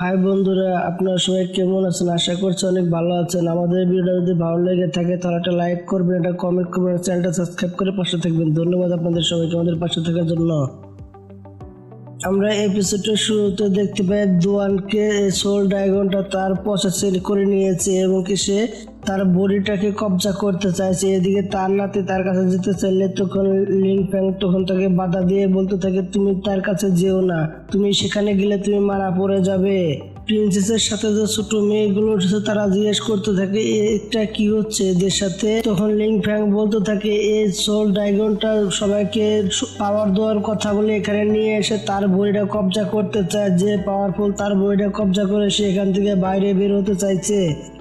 High বন্ধুরা, আপনারা সবাই কেমন আছেন? আশা করছি অনেক ভালো আছেন। আমাদের ভিডিও যদি ভালো লেগে থাকে তাহলে একটা লাইক করবেন, একটা কমেন্ট করবেন, চ্যানেলটা সাবস্ক্রাইব করে পাশে থাকবেন। ধন্যবাদ আপনাদের সবাইকে আমাদের পাশে থাকার জন্য। আমরা এপিসোডের শুরুতে দেখতে পাই দোয়ানকে সোল ড্রাগনটা তার পছন্দ করে নিয়েছে এবং কি সে তার বডিটাকে কবজা করতে চাইছে। এদিকে তার নাতি তার কাছে যেতে চাইলে তখন লিং ফ্যাং তখন তাকে বাধা দিয়ে বলতে থাকে, তুমি তার কাছে যেও না, তুমি সেখানে গেলে তুমি মারা পড়ে যাবে। প্রিন্সেসের সাথে যে ছোট মেয়েগুলো উঠেছে তারা জিজ্ঞেস করতে থাকে এটা কি হচ্ছে এদের সাথে। তখন লিং ফ্যাং বলতে থাকে এই সোল ড্রাগনটা সবাইকে পাওয়ার দেওয়ার কথা বলে এখানে নিয়ে এসে তার বডিটা কবজা করতে চায়। যে পাওয়ারফুল তার বডিটা কবজা করে সে এখান থেকে বাইরে বের হতে চাইছে।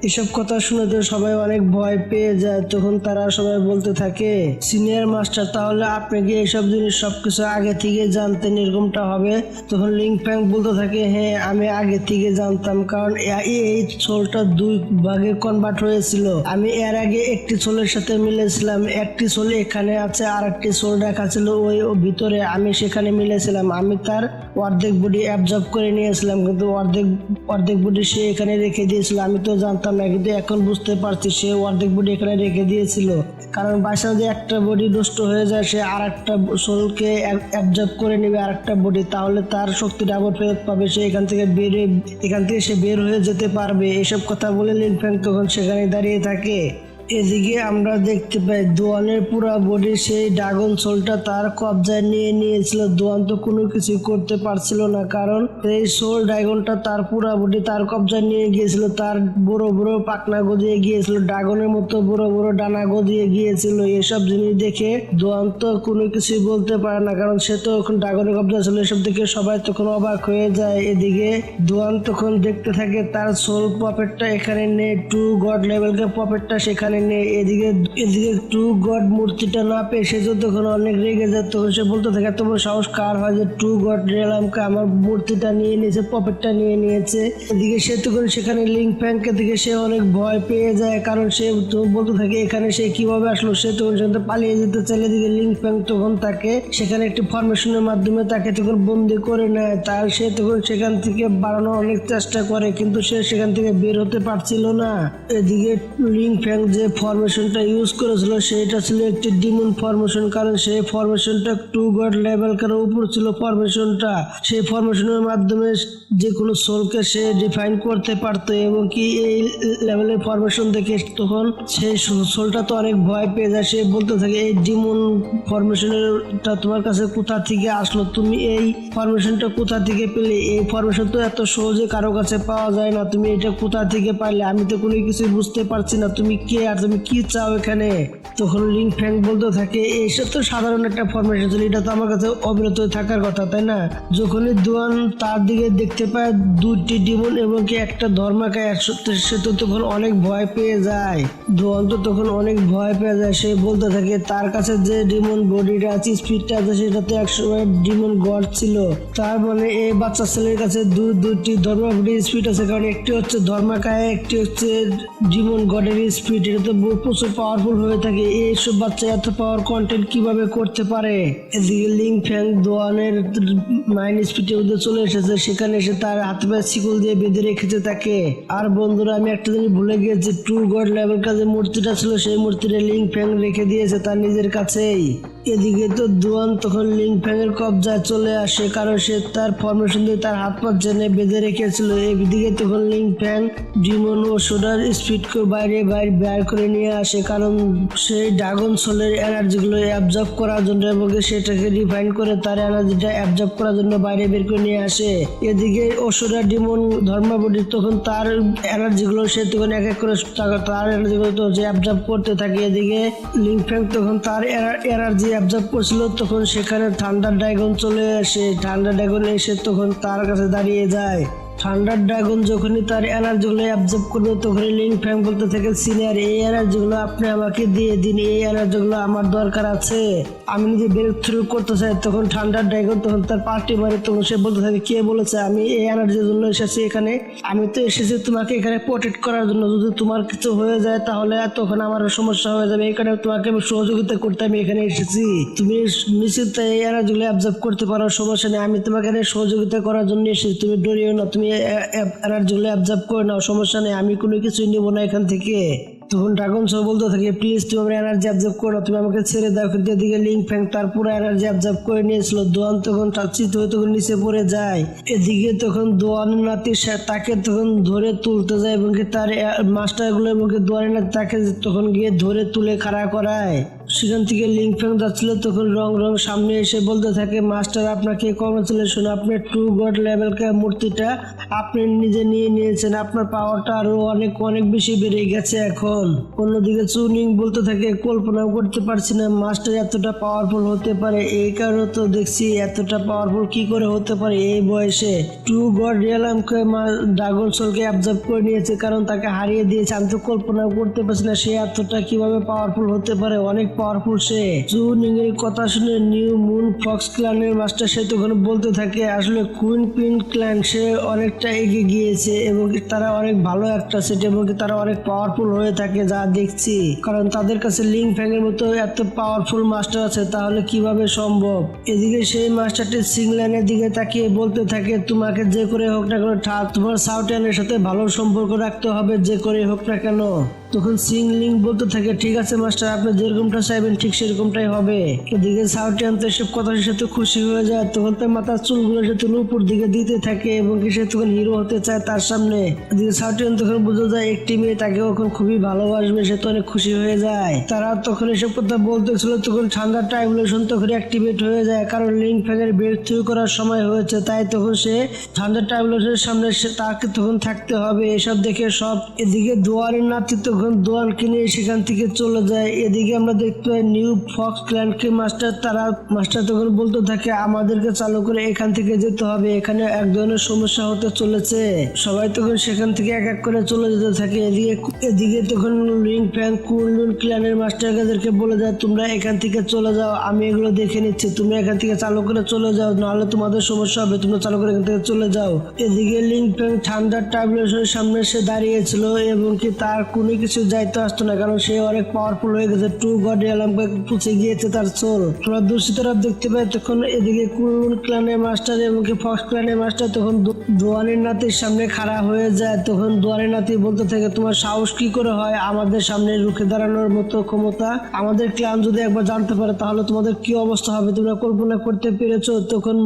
এসব কথা শুনে তো সবাই অনেক ভয় পেয়ে যায়। তখন তারা সবাই বলতে থাকে, সিনিয়র মাস্টার তাহলে আপনি কি এইসব জিনিস সবকিছু আগে থেকে জানতেন এরকমটা হবে? তখন লিং ফ্যাং বলতে থাকে, হ্যাঁ আমি আগে থেকে জানতাম, কারণ এই সোলটা দুই ভাগে কনভার্ট হয়েছিল। আমি এর আগে একটি সোলের সাথে মিলেছিলাম, একটি সোল এখানে আছে আর একটি সোল রাখা ছিল ওই ভিতরে, আমি সেখানে মিলেছিলাম। আমি তার অর্ধেক বডি অ্যাবজর্ব করে নিয়েছিলাম, কিন্তু অর্ধেক বডি সে এখানে রেখে দিয়েছিল। আমি তো জানতাম না, কিন্তু এখন বুঝতে পারছি সে অর্ধেক বডি এখানে রেখে দিয়েছিল, কারণ বাসা যদি একটা বডি নষ্ট হয়ে যায় সে আর একটা সোলকে অ্যাবজর্ব করে নেবে আর একটা বডি, তাহলে তার শক্তিটা আবার ফেরত পাবে, সে এখান থেকে সে বের হয়ে যেতে পারবে। এসব কথা বলে লিং ফ্যাং তখন সেখানে দাঁড়িয়ে থাকে। এদিকে আমরা দেখতে পাই দোয়ানের পুরো বডি সেই ড্রাগন সোলটা তার কবজায় নিয়ে নিয়েছিল। দোয়ান তো কোনো কিছু করতে পারছিল না, কারণ এই সোল ড্রাগনটা তার পুরো বডি তার কবজায় নিয়ে গিয়েছিল। তার বড় বড় পাখনা গজিয়ে গিয়েছিল, ড্রাগনের মতো বড় বড় ডানা গজিয়ে গিয়েছিল। এসব জিনিস দেখে দোয়ান তো কোনো কিছু বলতে পারে না, কারণ সে তো এখন ড্রাগনের কবজা ছিল। এসব দেখে সবাই তখন অবাক হয়ে যায়। এদিকে দোয়ান তখন দেখতে থাকে তার সোল পপেটটা এখানে নেই, টু গড লেভেলকে পপেটটা সেখানে নেই। এদিকে টু গড মূর্তিটা না পেয়ে সে তখন অনেক রেগে যায়। তখন সে বলতে থাকে, তোমার সাহস কার হয় যে টু গড রেলামকে আমার মূর্তিটা নিয়ে নিয়েছে, পপেটটা নিয়ে নিয়েছে। এদিকে সে তখন সেখানে লিং ফ্যাংকে দিকে সে অনেক ভয় পেয়ে যায়, কারণ সে বলতে থাকে এখানে সে কিভাবে আসলো। সে তখন সেখান থেকে পালিয়ে যেতে চাইলে এদিকে লিং ফ্যাং তখন তাকে সেখানে একটি ফরমেশনের মাধ্যমে তাকে তখন বন্দি করে নেয়। তার সে তখন সেখান থেকে বাড়ানোর অনেক চেষ্টা করে, কিন্তু সে সেখান থেকে বের হতে পারছিল না। এদিকে লিং ফ্যাং যে ফরমেশনটা ইউজ করেছিল সেটা ছিল একটি ডিমন ফরমেশন, কারণ সেই ফরমেশনটা টু গড লেভেল কারণ উপর ছিল ফরমেশনটা। সেই ফরমেশনের মাধ্যমে যে কোনো সোলকে সে ডিফাইন করতে পারতো, এবং কি এই লেভেলের ফরমেশন দেখে তখন সেই সোলটা তো অনেক ভয় পেয়ে যায়। সে বলতে থাকে এই ডিমন ফরমেশনটা তোমার কাছে কোথা থেকে আসলো, তুমি এই ফরমেশনটা কোথা থেকে পেলে? এই ফরমেশন তো এত সহজে কারো কাছে পাওয়া যায় না, তুমি এটা কোথা থেকে পাইলে? আমি তো কোনো কিছু বুঝতে পারছি না, তুমি কে আর তুমি কি চাও এখানে? তখন লিং ফ্যাং বলতে থাকে এইসব তো সাধারণ একটা ফরমেশন ছিল, এটা তো আমার কাছে অবিরত থাকার কথা, তাই না? যখনই দোয়ান তার দিকে দেখতে পায় দুটি ডিমন এবং কি একটা ধর্মাকায় সে তো তখন অনেক ভয় পেয়ে যায়। দোয়ান তো তখন অনেক ভয় পেয়ে যায়। সে বলতে থাকে তার কাছে যে ডিমন বডিটা আছে, স্পিডটা আছে, সেটাতে একসময় ডিমন গড ছিল। তার মানে এই বাচ্চা ছেলের কাছে দুটি ধর্মাবডি স্পিড আছে, কারণ একটি হচ্ছে ধর্মাকায়, একটি হচ্ছে ডিমন গডের স্পিড। এটা তো প্রচুর পাওয়ারফুল হয়ে থাকে। এইসব বাচ্চা এত পাওয়ার কন্টেন্ট কিভাবে করতে পারে? এদিকে লিং ফ্যাং দোয়ানের মাইন্ড স্পিডের মধ্যে চলে এসেছে, সেখানে এসে তার হাতে পায়ে শিকল দিয়ে বেঁধে রেখেছে তাকে। আর বন্ধুরা, আমি একটা জিনিস ভুলে গিয়েছি, টু গড লেভেল কাছে মূর্তিটা ছিল সেই মূর্তিটা লিং ফ্যাং রেখে দিয়েছে তার নিজের কাছেই। এদিকে তো দোয়ান তখন লিং ফ্যাং এর কবজায় চলে আসে, কারণ সে তার ফরমেশন দিয়ে তার হাত পা জেনে বেঁধে রেখেছিল। এদিকে তখন লিং ফ্যাং ডিমন ও সোডার স্পিড বাইরে বের করে নিয়ে আসে, কারণ সেই ড্রাগন সোলের এনার্জিগুলো অ্যাবজর্ব করার জন্য এবং সেটাকে রিফাইন করে তার এনার্জিটা অ্যাবজর্ব করার জন্য বাইরে বের করে নিয়ে আসে। এদিকে অসুরা ডিমন ধর্মাবডি তখন তার এনার্জিগুলো সে তখন এক এক করে তার এনার্জিগুলো তো যে অ্যাবজর্ব করতে থাকে। এদিকে লিং ফ্যাং তখন তার এনার্জি অ্যাবজর্ব করছিল, তখন সেখানে ঠান্ডার ড্রাগন চলে আসে। ঠান্ডার ড্রাগন এসে তখন তার কাছে দাঁড়িয়ে যায়। থান্ডার ড্রাগন যখনই তার এনার্জিগুলো অ্যাবজর্ব করবে তখনই লিং ফ্যাং বলতে থাকে, সিনিয়র এই এনার্জিগুলো আপনি আমাকে দিয়ে দিন, এই এনার্জিগুলো আমার দরকার আছে, আমি নিজে ব্রেক থ্রু করতে চাই। তখন থান্ডার ড্রাগন তখন তার পার্টি মারে, তখন সে বলতে থাকে, কে বলেছে আমি এই এনার্জির জন্য এসেছি এখানে? আমি তো এসেছি তোমাকে এখানে প্রোটেক্ট করার জন্য, যদি তোমার কিছু হয়ে যায় তাহলে তখন আমার সমস্যা হয়ে যাবে, এই কারণে তোমাকে আমি সহযোগিতা করতে আমি এখানে এসেছি। তুমি নিশ্চিত এই এনার্জিগুলো অ্যাবজর্ব করতে পারো, সমস্যা নেই, আমি তোমাকে সহযোগিতা করার জন্য এসেছি, তুমি ডরিও না, তুমি এনার্জিগুলো অ্যাবজর্ব করে নাও, সমস্যা নেই, আমি কোনো কিছুই নেবো না এখান থেকে। তখন ড্রাগন সোল বলতে থাকে প্লিজ তুমি আমার এনার্জি অ্যাবজর্ব করো, তুমি আমাকে ছেড়ে দাও। কিন্তু এদিকে লিং ফ্যাং তার পুরো এনার্জি অ্যাবজর্ব করে নিয়েছিল। দোয়ান তখন চাচ্ছিত হয়ে তখন নিচে পড়ে যায়। এদিকে তখন দোয়ানের নাতি তাকে তখন ধরে তুলতে যায় এবং তার মাস্টারগুলো এবং দোয়ানের নাতি তাকে তখন গিয়ে ধরে তুলে খাড়া করায়। সেখান থেকে লিং ফ্যাং যাচ্ছিল, তখন রং রং সামনে এসে বলতে থাকে মাস্টার আপনাকে কংগ্রেচুলেশন, আপনার ট্রু গড লেভেলকার মূর্তিটা আপনি নিজে নিয়ে নিয়েছেন, আপনার পাওয়ারটা আরো অনেক অনেক বেশি বেড়ে গেছে এখন। অন্যদিকে চুনিং বলতে থাকে কল্পনাও করতে পারছি না মাস্টার এতটা পাওয়ারফুল হতে পারে, এই কারণে তো দেখছি এতটা পাওয়ারফুল কি করে হতে পারে এই বয়সে। ট্রু গড রিয়ালামকে ড্রাগন সোলকে অ্যাবজর্ব করে নিয়েছে কারণ তাকে হারিয়ে দিয়েছে, আমি তো কল্পনাও করতে পারছি না সে এতটা কিভাবে পাওয়ারফুল হতে পারে, অনেক পাওয়ারফুল সে। চুনিং এর কথা শুনে নিউ মুন ফক্স ক্ল্যানের মাস্টার সে তখন বলতে থাকে আসলে কুইন পিন ক্ল্যান সে অনেকটা এগিয়ে গিয়েছে এবং তারা অনেক ভালো একটা সেট এবং তারা অনেক পাওয়ারফুল হয়ে থাকে যা দেখছি, কারণ তাদের কাছে লিং ফ্যাং এর মতো এত পাওয়ারফুল মাস্টার আছে, তাহলে কিভাবে সম্ভব। এদিকে সেই মাস্টারটি সিংল্যানের দিকে তাকিয়ে বলতে থাকে তোমাকে যে করে হোক না কেন তোমার সাউথিয়ানের সাথে ভালো সম্পর্ক রাখতে হবে যে করে হোক না কেন। তখন সিংলিং বলতে থাকে ঠিক আছে মাস্টার, আপনি যেরকমটা চাইবেন ঠিক সেরকমটাই হবে। এদিকে সাউথিয়ান তো এসব কথার সাথে খুশি হয়ে যায়, তখন তার মাথার চুলগুলো সে তখন উপর দিকে দিতে থাকে এবং সে তখন হিরো হতে চায় তার সামনে। এদিকে সাউথিয়ান তখন বুঝে যায় একটি মেয়ে তাকে এখন খুবই ভালোবাসবে, সে তো অনেক খুশি হয়ে যায়। তারা তখন এসব কথা বলতেছিল, তখন ঠান্ডার টাইমুলেশন তখন অ্যাক্টিভেট হয়ে যায় কারণ লিং ফ্যাং এর ব্রেক থ্রু করার সময় হয়েছে, তাই তখন সে ঠান্ডার টাইমুলেশনের সামনে সে তাকে তখন থাকতে হবে। এসব দেখে সব এদিকে দোয়ারের নাতি তখন দোয়ানকে নিয়ে সেখান থেকে চলে যায়। এদিকে আমরা দেখতে পাই নিউ ফক্স ক্ল্যানকে মাস্টার তখন বলতে থাকে আমাদেরকে চালু করে এখান থেকে যেতে হবে, এখানে এক ধরনের সমস্যা হতে চলেছে। সবাই তখন সেখান থেকে এক এক করে চলে যেতে থাকে। এদিকে তখন লিং ফ্যাং কুনলুন ক্ল্যানের মাস্টার কাদেরকে বলে যায় তোমরা এখান থেকে চলে যাও, আমি এগুলো দেখে নিচ্ছি, তুমি এখান থেকে চালু করে চলে যাও, নাহলে তোমাদের সমস্যা হবে, তোমরা চালু করে এখান থেকে চলে যাও। এদিকে লিং ফ্যাং ঠান্ডার টাইমুলেশনের সামনে সে দাঁড়িয়েছিল এবং তার কোনো কিছু যাইতে আসতো না কারণ সে অনেক পাওয়ারফুল হয়ে গেছে, ট্রু গড রিয়ালামকে পুছে গিয়েছে তার সোল। আমরা দূষিতরা দেখতে পাই তখন এদিকে কুনলুন ক্ল্যানের মাস্টার এবং ফক্স ক্ল্যানের মাস্টার তখন দোয়ানের নাতির সামনে খাড়া হয়ে যায়। তখন দোয়ানের নাতি বলতে থাকে তোমার সাহস কি করে হয় আমাদের সামনে রুখে দাঁড়ানোর মতো ক্ষমতা, আমাদের ক্ল্যান যদি একবার জানতে পারে তাহলে তোমাদের কি অবস্থা হবে, তোমরা কল্পনা করতে পেরেছো। তখন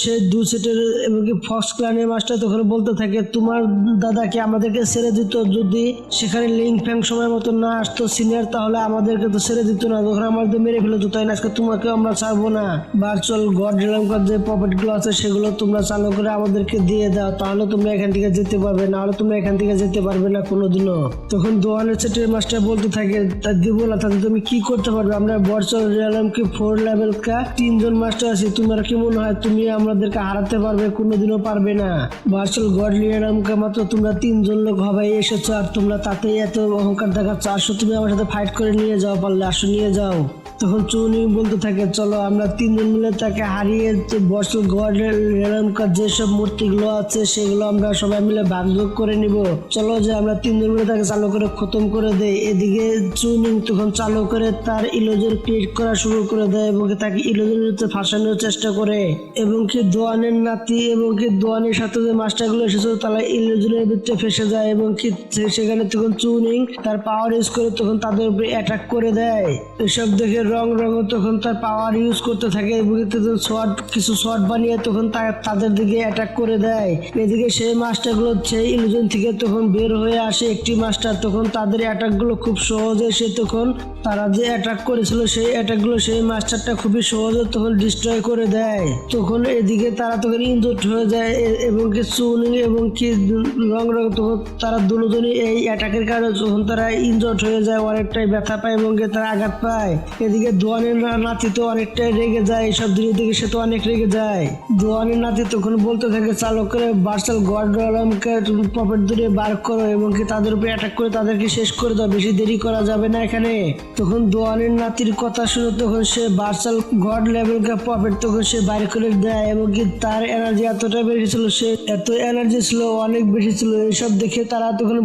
সে দু সেটের এবং ফক্স ক্ল্যানের মাস্টার তখন বলতে থাকে তোমার দাদাকে আমাদেরকে ছেড়ে দিত যদি সেখানে লিং ফ্যাং সময় মতো না আসতো সিনিয়র, তাহলে আমাদেরকে তো ছেড়ে দিত না, তখন আমাদের মেরে ফেলতো, তাই না আজকে তোমাকে আমরা ছাড়বো না। ভার্চুয়াল গড রিয়ালামকার যে পকেট গুলো আছে সেগুলো তোমরা চালু করে আমাদেরকে দিয়ে দাও, তাহলে তোমরা এখান থেকে যেতে পারবে, না হলে তোমরা এখান থেকে যেতে পারবে না কোনোদিনও। তখন দোয়ানের সেটের মাস্টার বলতে থাকে তা দিব না, তাতে তুমি কি করতে পারবে, আমরা ভার্চুয়াল রিয়ালামকে 4 লেভেল কা 3 জন মাস্টার আছি, তোমার কি মনে হয় তুমি আমাদেরকে হারাতে পারবে, কোনোদিনও পারবে না। ভার্চুয়াল গড রিয়ালামকে মাত্র তোমরা 3 জন লোক হবাই এসেছো আর তোমরা তাতেই এত অহংকার দেখাচ্ছ, আসো তুমি আমার সাথে ফাইট করে নিয়ে যাও, পারলে আসো নিয়ে যাও। তখন চুনি বলতে থাকে চলো আমরা 3 জন মিলে তাকে হারিয়ে ভার্চুয়াল গড রিয়ালামকার যেসব মূর্তিগুলো আছে সেগুলো আমরা সবাই মিলে ভাগ করে নিব, চলো যে আমরা 3 জন মিলে তাকে চালু করে খতম করে দেই। এদিকে চুনিং তখন চালু করে তার ইলোজন ক্রিয়েট করা শুরু করে দেয় এবং তাকে ইলোজনের ফাঁসানোর চেষ্টা করে এবং দোয়ানের নাতি এবং দোয়ানের সাথে যে মাস্টারগুলো এসেছিল তারা ইলোজনের ভিতরে ফেসে যায় এবং সেখানে তখন চুনিং তার পাওয়ার ইউজ করে তখন তাদের উপরে অ্যাটাক করে দেয়। এসব দেখে রং তখন তার পাওয়ার ইউজ করতে থাকে এবং কিছু শর্ট বানিয়ে তখন তাদের দিকে অ্যাটাক করে দেয়। এদিকে সেই মাস্টারগুলো সেই ইলুশন থেকে তখন বের হয়ে আসে একটি মাস্টার, তখন তাদের অ্যাটাকগুলো খুব সহজে সে তখন তারা যে অ্যাটাক করেছিল সেই অ্যাটাকগুলো সেই মাস্টারটা খুবই সহজে তখন ডিস্ট্রয় করে দেয়। তখন এদিকে তারা তখন ইনজুর্ড হয়ে যায় এবং চুনিং এবং রং তখন তারা দুজনই এই অ্যাটাকের কারণে যখন তারা ইনজুর্ড হয়ে যায় অনেকটাই ব্যথা পায় এবং তারা আঘাত পায়। এদিকে দোয়ানের নাতি তো অনেকটাই রেগে যায়, এইসব দিনের দিকে সে তো অনেক রেগে যায়। দোয়ানের নাতি তখন বলতে থাকে চালক করে ভার্চুয়াল গড রিয়ালামকে পকেট ধরে বার করো এবং তাদের উপরে অ্যাটাক করে তাদেরকে শেষ করে দাও, বেশি দেরি করা যাবে না এখানে। তখন দোয়ানের নাতির কথা শুনে তখন সে ভার্চুয়াল গড লেভেলকে পকেট তখন সে বাইর করে দেয় এবং তার এনার্জি এতটা বেশি ছিল, সে এত এনার্জি ছিল অনেক বেশি ছিল। এইসব দেখে তারা তখন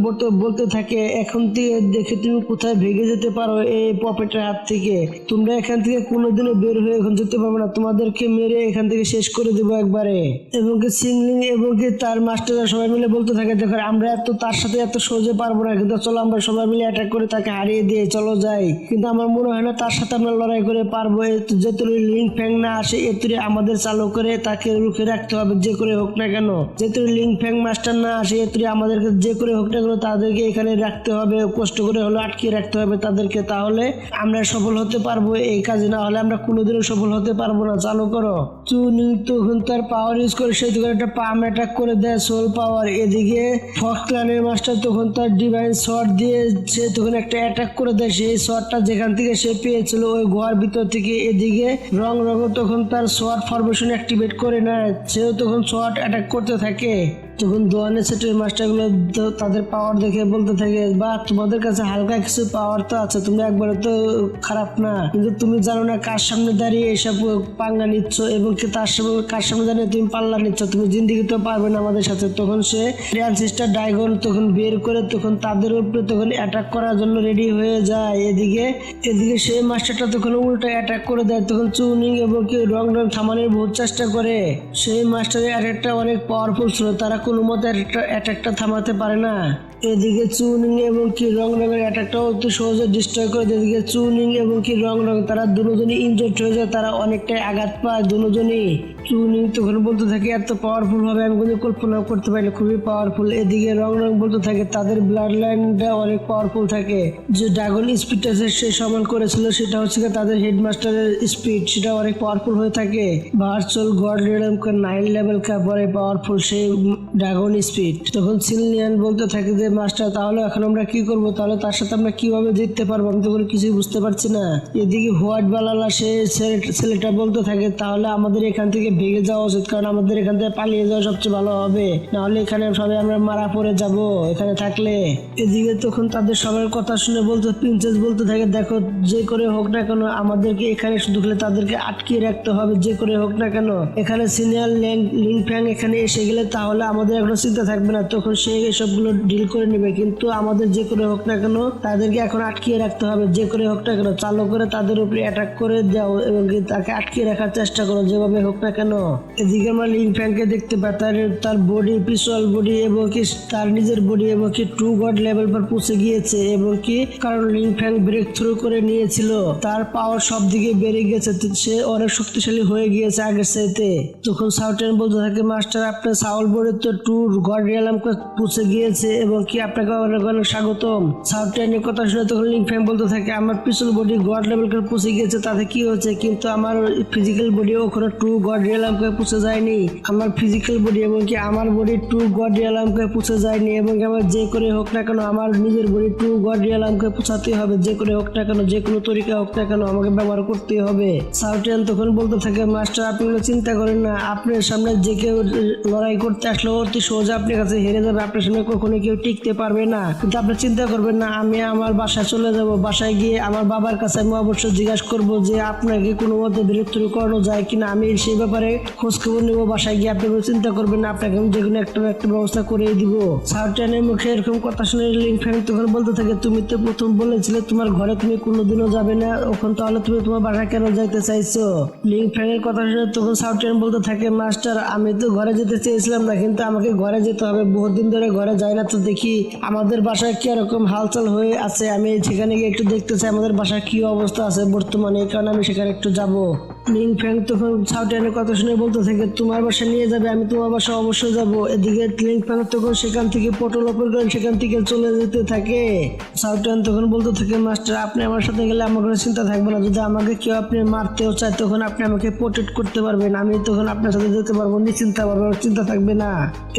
বলতে থাকে এখন থেকে দেখে তুমি কোথায় ভেঙে যেতে পারো এই পকেটের হাত থেকে। তোমরা এখান থেকে কোনোদিনও বের হয়ে এখন যেতে পারবে না, তোমাদেরকে মেরে এখান থেকে শেষ করে দেবো একবারে। এবং কি সিংলিং এবং কি তার মাস্টাররা সবাই মিলে বলতে থাকে, দেখো আমরা তার সাথে এত সহজে পারবো না, কিন্তু চলো আমরা সবাই মিলে অ্যাটাক করে তাকে হারিয়ে দিয়ে চলো যাই। কিন্তু আমার মনে হয় না তার সাথে আমরা লড়াই করে পারবো। যেতুরি লিং ফ্যাং না আসে এতুরি আমাদের চালু করে তাকে রুখে রাখতে হবে যে করে হোক না কেন। যেতুরি লিং ফ্যাং মাস্টার না আসে এতুরি আমাদেরকে যে করে হোক না কেন তাদেরকে এখানে রাখতে হবে, কষ্ট করে হলো আটকে রাখতে হবে তাদেরকে, তাহলে আমরা সফল হতে পারবো এই কাজে, না হলে আমরা কোনোদিনও সফল হতে পারবো না। চালু করো। চুনিং তখন তার পাওয়ার ইউজ করে সেই তখন একটা পাম অ্যাটাক করে দেয় সোল পাওয়ার। এদিকে ফক্স ক্ল্যানের মাস্টার তখন তার ডিভাইন শট দিয়ে সে তখন একটা অ্যাটাক করে দেয় সেই শটটা যেখান থেকে সে পেয়েছিল ওই গুহার ভিতর থেকে। এদিকে রং তখন তার শট ফরমেশন অ্যাক্টিভেট করে নেয়, সেও তখন শট অ্যাটাক করতে থাকে। তখন দোয়ানের সেটের মাস্টারগুলো তাদের পাওয়ার দেখে বলতে থাকে, বা তোমাদের কাছে হালকা কিছু পাওয়ার তো আছে, তুমি একবারে তো খারাপ না, কিন্তু তুমি জানো না কার সামনে দাঁড়িয়ে এসব পাঙ্গা নিচ্ছ এবং কি তার সামনে কার সামনে দাঁড়িয়ে তুমি পাল্লা নিচ্ছ, তুমি জিন্দিগি তো পারবে না আমাদের সাথে। তখন সে ট্রান্সিস্টার ড্রাগন তখন বের করে তখন তাদের উপরে তখন অ্যাটাক করার জন্য রেডি হয়ে যায়। এদিকে সেই মাস্টারটা তখন উল্টো অ্যাটাক করে দেয়। তখন চুনিং এবং কি রং থামানোর বহুত চেষ্টা করে। সেই মাস্টারের অ্যাটাকটা অনেক পাওয়ারফুল ছিল, তারা কোনো মতে অ্যাটাকটা থামাতে পারে না। এদিকে চুনিং এবং কি রঙের অ্যাটাকটাও অতি সহজে ডিস্ট্রয় করে। এদিকে চুনিং এবং কি রং তারা দুজনই ইনজোর্ড হয়ে যায়, তারা অনেকটাই আঘাত পায় দুজনই। চুনিং তখন বলতে থাকে এত পাওয়ারফুল হবে আমি কোনো কল্পনা করতে পারি, খুবই পাওয়ারফুল। এদিকে রং বলতে থাকে তাদের ব্লাড লাইনটা অনেক পাওয়ারফুল থাকে, যে ড্রাগন স্পিডটা সে সমান করেছিল সেটা হচ্ছে তাদের হেডমাস্টারের স্পিড, সেটা অনেক পাওয়ারফুল হয়ে থাকে। ভার্চুয়াল গড রেডম 9 লেভেল কা পরে পাওয়ারফুল সেই ড্রাগন স্পিড। তখন সিলনিয়ান বলতে থাকে যে মাস্টার তাহলে এখন আমরা কি করবো, তাহলে তার সাথে আমরা কিভাবে জিততে পারবো, আমি তো কোনো কিছুই বুঝতে পারছি না। এদিকে হোয়াইট বালালা সে ছেলেটা বলতে থাকে তাহলে আমাদের এখান থেকে ভেঙে যাওয়া উচিত, কারণ আমাদের এখান থেকে পালিয়ে যাওয়া সবচেয়ে ভালো হবে, নাহলে এখানে সবাই আমরা মারা পড়ে যাব এখানে থাকলে। এদিকে তখন তাদের সবার কথা শুনে প্রিন্সেস বলতে থাকে, দেখো যে করে হোক না কেন আমাদেরকে এখানে শুধু তাদেরকে আটকিয়ে রাখতে হবে, যে করে হোক না কেন। এখানে সিনিয়র লিং ফ্যাং এখানে এসে গেলে তাহলে আমাদের এখন চিন্তা থাকবে না, তখন সে এসবগুলো ডিল করে নেবে, কিন্তু আমাদের যে করে হোক না কেন তাদেরকে এখন আটকিয়ে রাখতে হবে, যে করে হোক না কেন। চালু করে তাদের উপরে অ্যাটাক করে দাও এবং তাকে আটকিয়ে রাখার চেষ্টা করো যেভাবে হোক না কেন। এদিকে আমরা লিং ফ্যাংকে দেখতে পাই তার বডি পিছল বডি এবং কি তার নিজের বডি এবং কি 2 গড লেভেল পর পৌঁছে গিয়েছে, এবং কি কারণ লিং ফ্যাং ব্রেক থ্রু করে নিয়েছিল তার পাওয়ার সব দিকে বেড়ে গেছে, সে অনেক শক্তিশালী হয়ে গিয়েছে আগের চাইতে। তখন সাউটেন বলতে থাকে মাস্টার আপনার সাউল বডি তো 2 গড রিয়ালামকে পৌঁছে গিয়েছে এবং কি আপনাকে অনেক অনেক স্বাগতম। সাউটেনের কথা শুনে তখন লিং ফ্যাং বলতে থাকে আমার পিছল বডি গড লেভেলকে পৌঁছে গিয়েছে তাতে কি হচ্ছে, কিন্তু আমার ফিজিক্যাল বডি ওখানে 2 গড রিয়ালামকে পৌঁছে যায়নি, আমার ফিজিক্যাল বডি এবং কি আমার বডি 2 গড রিয়ালামকে পৌঁছে যায়নি, এবং আমার যে করে হোক না কেন আমার নিজের বডি 2 গড রিয়ালামকে পৌঁছাতে হবে, যে করে হোক না কেন যে কোনো তরিকা হোক না কেন আমাকে ব্যবহার করতে হবে। সাউটেন তখন বলতে থাকে মাস্টার আপনি চিন্তা করেন না, আপনার সামনে যে কেউ লড়াই করতে আসলে অতি সহজে আপনার কাছে হেরে যাবে, আপনার সামনে কখনো কেউ টিকতে পারবে না, কিন্তু আপনি চিন্তা করবেন না, আমি আমার বাসায় চলে যাব, বাসায় গিয়ে আমার বাবার কাছে আমি অবশ্যই জিজ্ঞাসা করবো যে আপনাকে কোনো মতে বিরক্তি করানো যায় কিনা, আমি সেই ব্যাপারে খোঁজ খবর নেবো বাসায় গিয়ে, আপনি চিন্তা করবেন না, আপনাকে আমি যে কোনো একটা ব্যবস্থা করে দিব। সাউটেনের মুখে এরকম কথা শুনে লিং ফ্যাং তখন বলতে থাকে তুমি তো প্রথম বলেছিলে তোমার ঘরে তুমি কোনোদিনও যাবে না, ওখান তাহলে তুমি তোমার বাসায় কেন যাইতে চাইছো। লিং ফ্যাং এর কথা শুনে তখন সাউটেন বলতে থাকে মাস্টার আমি তো ঘরে যেতে চেয়েছিলাম না, কিন্তু আমাকে ঘরে যেতে হবে, বহুদিন ধরে ঘরে যাই না, তো দেখি আমাদের বাসায় কি রকম হালচাল হয়ে আছে, আমি সেখানে গিয়ে একটু দেখতে চাই আমাদের বাসায় কি অবস্থা আছে বর্তমানে, এই কারণে আমি সেখানে একটু যাব। লিং ফ্যাং তখন সাউটেনের কথা শুনে বলতে থাকে তোমার বাসায় নিয়ে যাবে, আমি তোমার বাসায় অবশ্যই যাব। এদিকে লিং ফ্যাং তখন সেখান থেকে পটল অপর করে সেখান থেকে চলে যেতে থাকে। সাউটেন তখন বলতে থাকে মাস্টার আপনি আমার সাথে গেলে আমার কোনো চিন্তা থাকবে না, যদি আমাকে কেউ আপনি মারতেও চায় তখন আপনি আমাকে প্রোটেক্ট করতে পারবেন, আমি তখন আপনার সাথে যেতে পারবো, নিশ্চিন্তা পারবো, চিন্তা থাকবে না।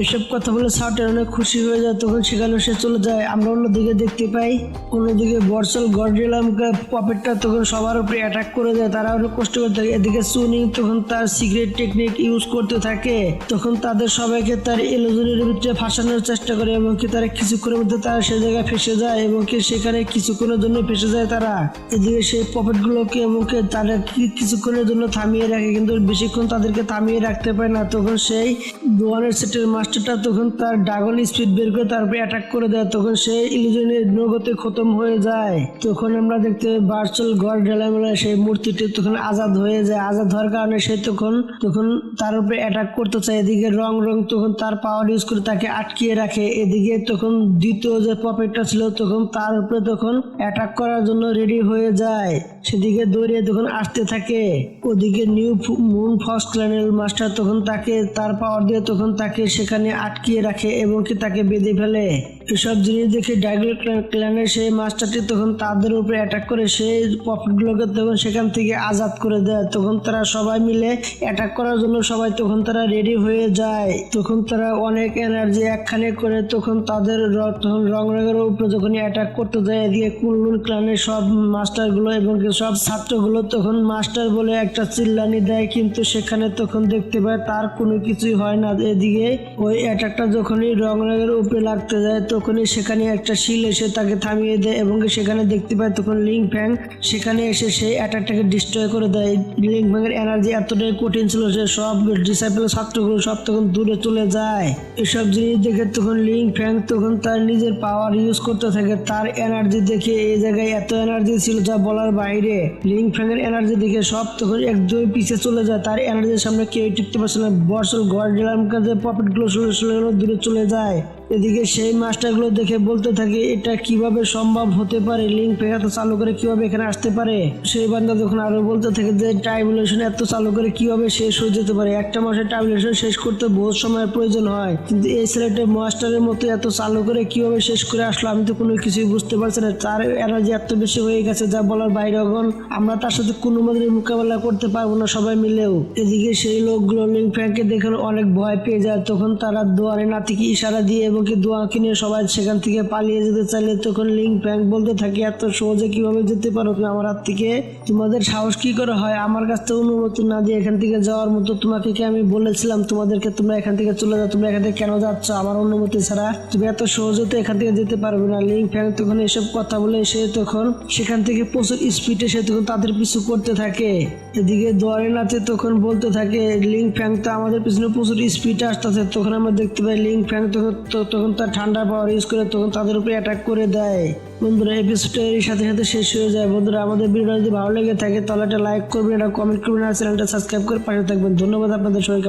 এসব কথা বলে সাউটেন অনেক খুশি হয়ে যায়, তখন সেখানে সে চলে যায়। আমরা অন্যদিকে দেখতে পাই অন্যদিকে ভার্চুয়াল গড রিয়ালাম পপেটটা তখন সবার উপরে অ্যাটাক করে দেয়, তারা অনেক কষ্ট করতে থাকে। এদিকে সুনিং তখন তার সিক্রেট টেকনিক ইউজ করতে থাকে। তখন তাদের সবাইকে তার ইলুশনের ভিতরে ফাঁসানোর চেষ্টা করে এবং কি তারা কিছুক্ষণের মধ্যে তারা সে জায়গায় ফেসে যায় এবং কি সেখানে কিছুক্ষণের জন্য ফেসে যায় তারা। এদিকে সেই পপেট গুলোকে এবং কি তারা কিছুক্ষণের জন্য থামিয়ে রাখে, কিন্তু বেশিক্ষণ তাদেরকে থামিয়ে রাখতে পারে না। তখন সেই দোয়ানের সেটের মাস্টারটা তখন তার ড্রাগন স্পিড বের করে তারপরে অ্যাটাক করে দেয়। তখন সেই ইলিউশনের নগদে খতম হয়ে যায়। তখন আমরা দেখতে ভার্চুয়াল গড ডেলামেলা সেই মূর্তিটি তখন আজাদ হয়ে যায়। আজাদ হওয়ার কারণে সে তখন তার উপরে অ্যাটাক করতে চায়। এদিকে রং তখন তার পাওয়ার ইউজ করে তাকে আটকিয়ে রাখে। এদিকে তখন দ্বিতীয় যে পপেটটা ছিল তখন তার উপরে তখন অ্যাটাক করার জন্য রেডি হয়ে যায়। সেদিকে দৌড়িয়ে তখন আসতে থাকে। ওদিকে নিউ মুন ফার্স্ট ক্ল্যানের মাস্টার তখন তাকে তার পাওয়ার দিয়ে তখন তাকে সেখানে আটকিয়ে রাখে এবং কি তাকে বেঁধে ফেলে। এসব জিনিস দেখে ড্রাগন ক্ল্যানের সেই মাস্টারটি তখন তাদের উপরে অ্যাটাক করে সেই পপেটগুলোকে তখন সেখান থেকে আজাদ করে দেয়। তখন তারা সবাই মিলে অ্যাটাক করার জন্য সবাই তখন তারা রেডি হয়ে যায়। তখন তারা অনেক এনার্জি একখানে করে তখন তাদের তখন রঙের উপরে যখন অ্যাটাক করতে যায়, এদিকে কুনলুন ক্ল্যানের সব মাস্টারগুলো এবং সব ছাত্রগুলো তখন মাস্টার বলে একটা চিল্লানি দেয়, কিন্তু সেখানে তখন দেখতে পায় তার কোনো কিছুই হয় না। এদিকে ওই অ্যাটাকটা যখনই রঙের উপরে লাগতে যায় তখনই সেখানে একটা শিল এসে তাকে থামিয়ে দেয় এবং সেখানে দেখতে পায় তখন লিং ফ্যাং সেখানে এসে সেই অ্যাটাকটাকে ডিস্ট্রয় করে দেয়। লিং ফ্যাং এর এনার্জি এতটাই কঠিন ছিল যে সব ডিসাইপল ছাত্রগুলো সব তখন দূরে চলে যায়। এসব জিনিস দেখে তখন লিং ফ্যাং তখন তার নিজের পাওয়ার ইউজ করতে থাকে। তার এনার্জি দেখে এই জায়গায় এত এনার্জি ছিল যা বলার বাইরে। লিং ফ্যাং এর এনার্জি দেখে সব তখন একদমই পিছিয়ে চলে যায়। তার এনার্জির সামনে কেউ টিকতে পারছে না। বর্ষল গর্ডিলামকে যে পপেটগুলো দূরে চলে যায়। এদিকে সেই মাস্টারগুলো দেখে বলতে থাকে এটা কিভাবে সম্ভব হতে পারে, লিঙ্ক ফেরাতে চালু করে কিভাবে এখানে আসতে পারে। সেই বান্দা যখন আরো বলতে থাকে যে টাইমুলেশন এত চালু করে কিভাবে শেষ হয়ে যেতে পারে, একটা মাসের টাইমুলেশন শেষ করতে বহুত সময়ের প্রয়োজন হয়, কিন্তু এই ছেলেটা মাস্টারের মতো এত চালু করে কিভাবে শেষ করে আসলো আমি তো কোনো কিছুই বুঝতে পারছি না। তার এনার্জি এত বেশি হয়ে গেছে যা বলার বাইরে। এখন আমরা তার সাথে কোনো মতে মোকাবেলা করতে পারবো না সবাই মিলেও। এদিকে সেই লোকগুলো লিঙ্ক ফ্যাংকে দেখে অনেক ভয় পেয়ে যায়। তখন তারা দোয়ারে নাতিকে ইশারা দিয়ে এবং দোয়াকে নিয়ে সবাই সেখান থেকে পালিয়ে যেতে চাইলে তখন লিং ফ্যাং বলতে থাকে এত সহজে কিভাবে যেতে পারো তুমি আমার হাত থেকে, তোমাদের সাহস কি করে হয় আমার কাছ থেকে অনুমতি না দিয়ে এখান থেকে যাওয়ার মতো? তোমাকে কি আমি বলেছিলাম তোমাদেরকে তোমরা এখান থেকে চলে যাও, তোমরা এখান থেকে কেন যাচ্ছ আমার অনুমতি ছাড়া? তুমি এত সহজে তো এখান থেকে যেতে পারবে না। লিং ফ্যাং তখন এসব কথা বলে সে তখন সেখান থেকে প্রচুর স্পিডে সে তখন তাদের পিছু করতে থাকে। এদিকে দোয়ারে নাতে তখন বলতে থাকে লিং ফ্যাং তো আমাদের পিছনে প্রচুর স্পিডে আসতেছে। তখন আমরা দেখতে পাই লিং ফ্যাং তখন তার ঠান্ডা পাওয়ার ইউজ করে তখন তাদের উপরে অ্যাটাক করে দেয়। বন্ধুরা এপিসোডটা এর সাথে সাথে শেষ হয়ে যায়। বন্ধুরা আমাদের ভিডিওটা যদি ভালো লেগে থাকে তাহলে একটা লাইক করবেন, একটা কমেন্ট করবেন আর চ্যানেলটা সাবস্ক্রাইব করে পাশে থাকবেন। ধন্যবাদ আপনাদের সবাইকে।